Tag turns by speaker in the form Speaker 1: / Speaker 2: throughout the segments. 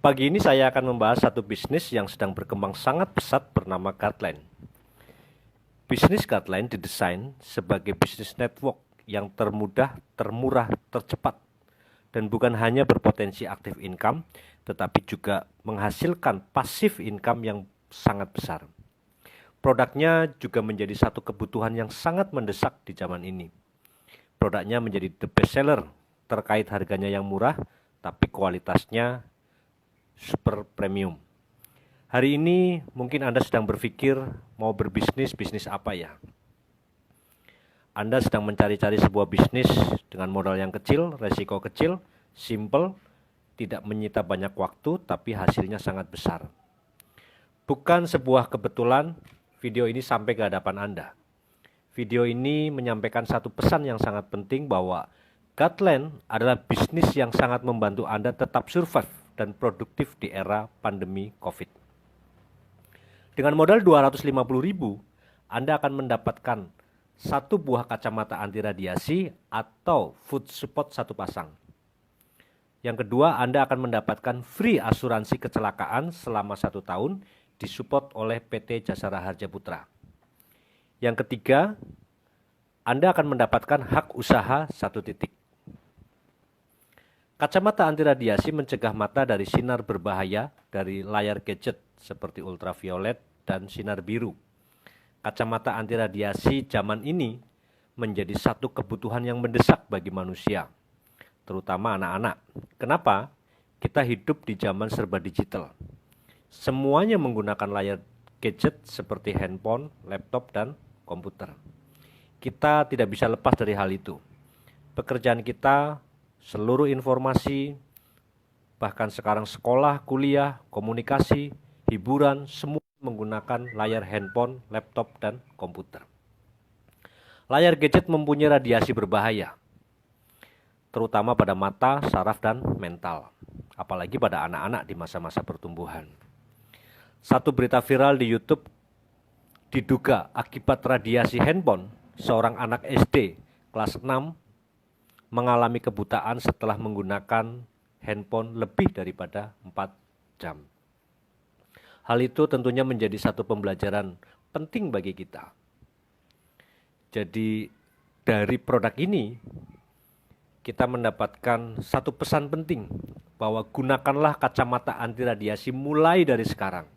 Speaker 1: Pagi ini saya akan membahas satu bisnis yang sedang berkembang sangat pesat bernama Guideline. Bisnis Guideline didesain sebagai bisnis network yang termudah, termurah, tercepat, dan bukan hanya berpotensi active income, tetapi juga menghasilkan passive income yang sangat besar. Produknya juga menjadi satu kebutuhan yang sangat mendesak di zaman ini. Produknya menjadi the best seller terkait harganya yang murah, tapi kualitasnya super premium. Hari ini mungkin Anda sedang berpikir mau bisnis apa ya? Anda sedang mencari-cari sebuah bisnis dengan modal yang kecil, resiko kecil, simple, tidak menyita banyak waktu, tapi hasilnya sangat besar. Bukan sebuah kebetulan video ini sampai ke hadapan Anda. Video ini menyampaikan satu pesan yang sangat penting bahwa Guideline adalah bisnis yang sangat membantu Anda tetap survive dan produktif di era pandemi COVID. Dengan modal 250.000, Anda akan mendapatkan satu buah kacamata anti radiasi atau food support satu pasang. Yang kedua, Anda akan mendapatkan free asuransi kecelakaan selama 1 tahun disupport oleh PT Jasara Harja Putra. Yang ketiga, Anda akan mendapatkan hak usaha 1 titik. Kacamata anti radiasi mencegah mata dari sinar berbahaya dari layar gadget seperti ultraviolet dan sinar biru. Kacamata anti radiasi zaman ini menjadi satu kebutuhan yang mendesak bagi manusia, terutama anak-anak. Kenapa? Kita hidup di zaman serba digital. Semuanya menggunakan layar gadget seperti handphone, laptop, dan komputer. Kita tidak bisa lepas dari hal itu. Pekerjaan kita, seluruh informasi, bahkan sekarang sekolah, kuliah, komunikasi, hiburan, semua menggunakan layar handphone, laptop, dan komputer. Layar gadget mempunyai radiasi berbahaya, terutama pada mata, saraf, dan mental, apalagi pada anak-anak di masa-masa pertumbuhan. Satu berita viral di YouTube, diduga akibat radiasi handphone, seorang anak SD kelas 6 mengalami kebutaan setelah menggunakan handphone lebih daripada 4 jam. Hal itu tentunya menjadi satu pembelajaran penting bagi kita. Jadi dari produk ini kita mendapatkan satu pesan penting bahwa gunakanlah kacamata anti radiasi mulai dari sekarang.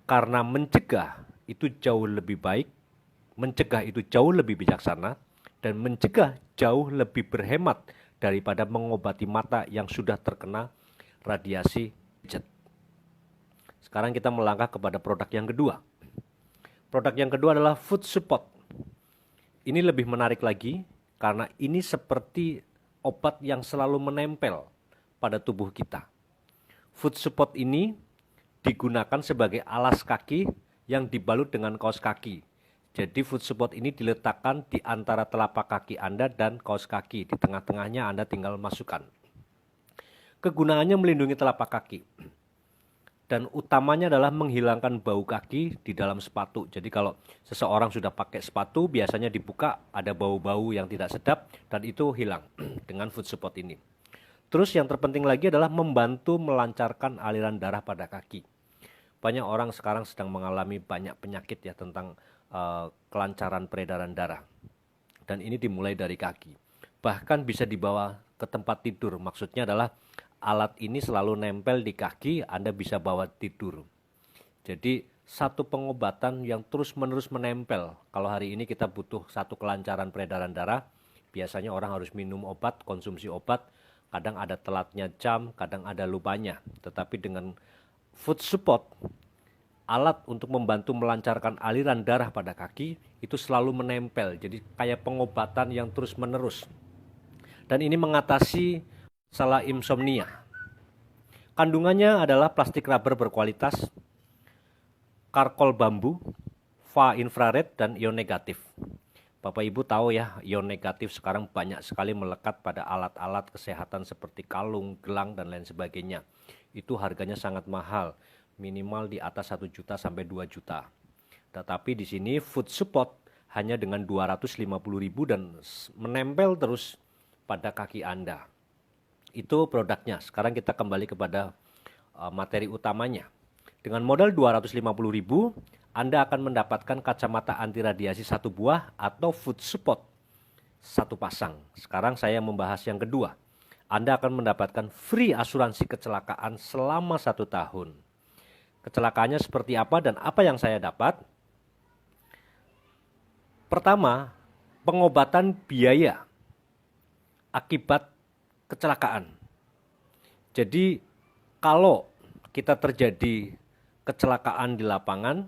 Speaker 1: Karena mencegah itu jauh lebih baik, mencegah itu jauh lebih bijaksana, dan mencegah jauh lebih berhemat daripada mengobati mata yang sudah terkena radiasi gadget. Sekarang kita melangkah kepada produk yang kedua. Produk yang kedua adalah food support. Ini lebih menarik lagi karena ini seperti obat yang selalu menempel pada tubuh kita. Food support ini digunakan sebagai alas kaki yang dibalut dengan kaos kaki. Jadi food support ini diletakkan di antara telapak kaki Anda dan kaos kaki. Di tengah-tengahnya Anda tinggal masukkan. Kegunaannya melindungi telapak kaki. Dan utamanya adalah menghilangkan bau kaki di dalam sepatu. Jadi kalau seseorang sudah pakai sepatu, biasanya dibuka ada bau-bau yang tidak sedap dan itu hilang dengan food support ini. Terus yang terpenting lagi adalah membantu melancarkan aliran darah pada kaki. Banyak orang sekarang sedang mengalami banyak penyakit ya tentang kelancaran peredaran darah. Dan ini dimulai dari kaki. Bahkan bisa dibawa ke tempat tidur. Maksudnya adalah alat ini selalu nempel di kaki, Anda bisa bawa tidur. Jadi satu pengobatan yang terus-menerus menempel. Kalau hari ini kita butuh satu kelancaran peredaran darah, biasanya orang harus minum obat, konsumsi obat. Kadang ada telatnya jam, kadang ada lupanya. Tetapi dengan food support, alat untuk membantu melancarkan aliran darah pada kaki itu selalu menempel. Jadi kayak pengobatan yang terus-menerus. Dan ini mengatasi masalah insomnia. Kandungannya adalah plastik rubber berkualitas, karkol bambu, fa infrared, dan ion negatif. Bapak Ibu tahu ya, ion negatif sekarang banyak sekali melekat pada alat-alat kesehatan seperti kalung, gelang, dan lain sebagainya. Itu harganya sangat mahal, minimal di atas 1 juta sampai 2 juta. Tetapi di sini food support hanya dengan 250.000 dan menempel terus pada kaki Anda. Itu produknya. Sekarang kita kembali kepada materi utamanya. Dengan modal 250.000, Anda akan mendapatkan kacamata anti radiasi 1 buah atau food support 1 pasang. Sekarang saya membahas yang kedua. Anda akan mendapatkan free asuransi kecelakaan selama 1 tahun. Kecelakaannya seperti apa dan apa yang saya dapat? Pertama, pengobatan biaya akibat kecelakaan. Jadi kalau kita terjadi kecelakaan di lapangan,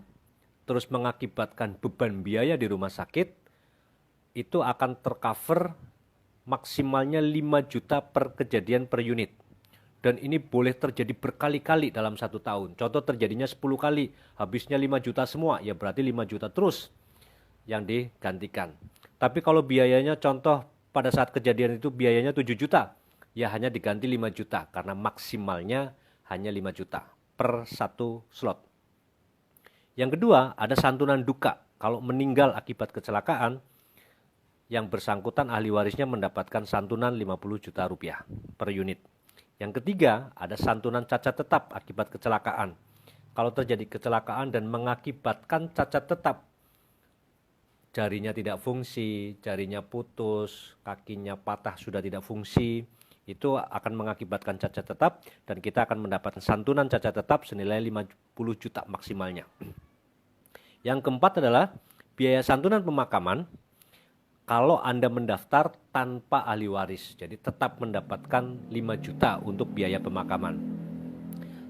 Speaker 1: terus mengakibatkan beban biaya di rumah sakit, itu akan tercover maksimalnya 5 juta per kejadian per unit. Dan ini boleh terjadi berkali-kali dalam 1 tahun. Contoh terjadinya 10 kali, habisnya 5 juta semua, ya berarti 5 juta terus yang digantikan. Tapi kalau biayanya contoh pada saat kejadian itu biayanya 7 juta, ya hanya diganti 5 juta karena maksimalnya hanya 5 juta per 1 slot. Yang kedua, ada santunan duka. Kalau meninggal akibat kecelakaan, yang bersangkutan ahli warisnya mendapatkan santunan 50 juta rupiah per unit. Yang ketiga, ada santunan cacat tetap akibat kecelakaan. Kalau terjadi kecelakaan dan mengakibatkan cacat tetap, jarinya tidak fungsi, jarinya putus, kakinya patah sudah tidak fungsi, itu akan mengakibatkan cacat tetap dan kita akan mendapatkan santunan cacat tetap senilai 50 juta maksimalnya. Yang keempat adalah biaya santunan pemakaman. Kalau Anda mendaftar tanpa ahli waris, jadi tetap mendapatkan 5 juta untuk biaya pemakaman.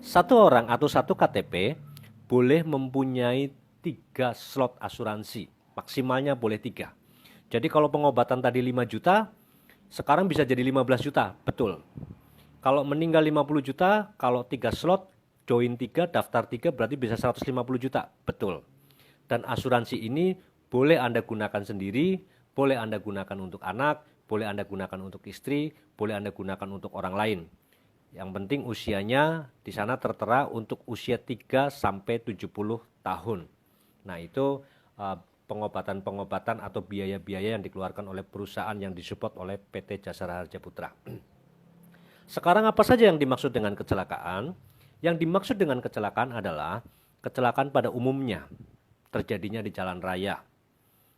Speaker 1: 1 orang atau 1 KTP boleh mempunyai 3 slot asuransi, maksimalnya boleh 3. Jadi kalau pengobatan tadi 5 juta, sekarang bisa jadi 15 juta, betul. Kalau meninggal 50 juta, kalau 3 slot, join 3, daftar 3 berarti bisa 150 juta, betul. Dan asuransi ini boleh Anda gunakan sendiri, boleh Anda gunakan untuk anak, boleh Anda gunakan untuk istri, boleh Anda gunakan untuk orang lain. Yang penting usianya di sana tertera untuk usia 3 sampai 70 tahun. Nah, itu pengobatan-pengobatan atau biaya-biaya yang dikeluarkan oleh perusahaan yang disupport oleh PT Jasara Harja Putra. Sekarang apa saja yang dimaksud dengan kecelakaan? Yang dimaksud dengan kecelakaan adalah kecelakaan pada umumnya terjadinya di jalan raya.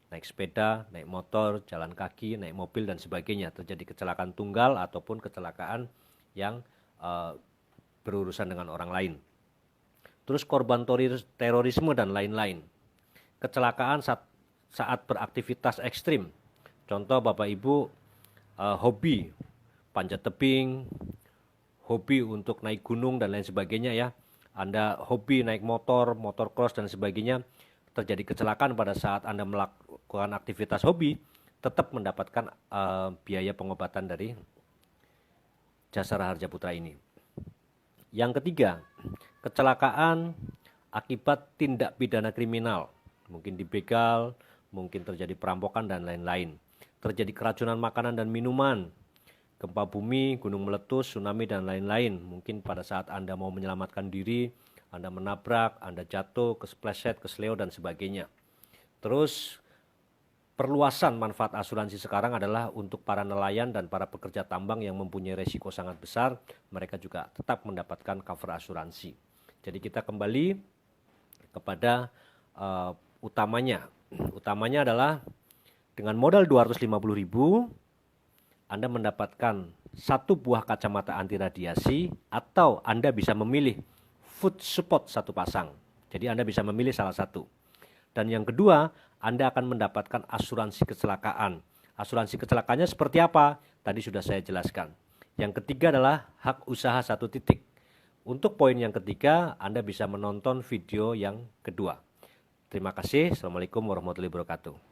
Speaker 1: Naik sepeda, naik motor, jalan kaki, naik mobil dan sebagainya. Terjadi kecelakaan tunggal ataupun kecelakaan yang berurusan dengan orang lain. Terus korban terorisme dan lain-lain. Kecelakaan saat beraktivitas ekstrim. Contoh Bapak Ibu hobi panjat tebing, hobi untuk naik gunung dan lain sebagainya ya. Anda hobi naik motor cross dan sebagainya. Terjadi kecelakaan pada saat Anda melakukan aktivitas hobi, tetap mendapatkan biaya pengobatan dari Jasara Harja Putra ini. Yang ketiga, kecelakaan akibat tindak pidana kriminal, mungkin dibegal, mungkin terjadi perampokan dan lain-lain. Terjadi keracunan makanan dan minuman, gempa bumi, gunung meletus, tsunami dan lain-lain. Mungkin pada saat Anda mau menyelamatkan diri, Anda menabrak, Anda jatuh, kespleset, kesleo dan sebagainya. Terus perluasan manfaat asuransi sekarang adalah untuk para nelayan dan para pekerja tambang yang mempunyai resiko sangat besar, mereka juga tetap mendapatkan cover asuransi. Jadi kita kembali kepada utamanya. Utamanya adalah dengan modal 250.000, Anda mendapatkan 1 buah kacamata anti radiasi atau Anda bisa memilih food support 1 pasang. Jadi Anda bisa memilih salah satu. Dan yang kedua, Anda akan mendapatkan asuransi kecelakaan. Asuransi kecelakaannya seperti apa? Tadi sudah saya jelaskan. Yang ketiga adalah hak usaha 1 titik. Untuk poin yang ketiga, Anda bisa menonton video yang kedua. Terima kasih. Assalamualaikum warahmatullahi wabarakatuh.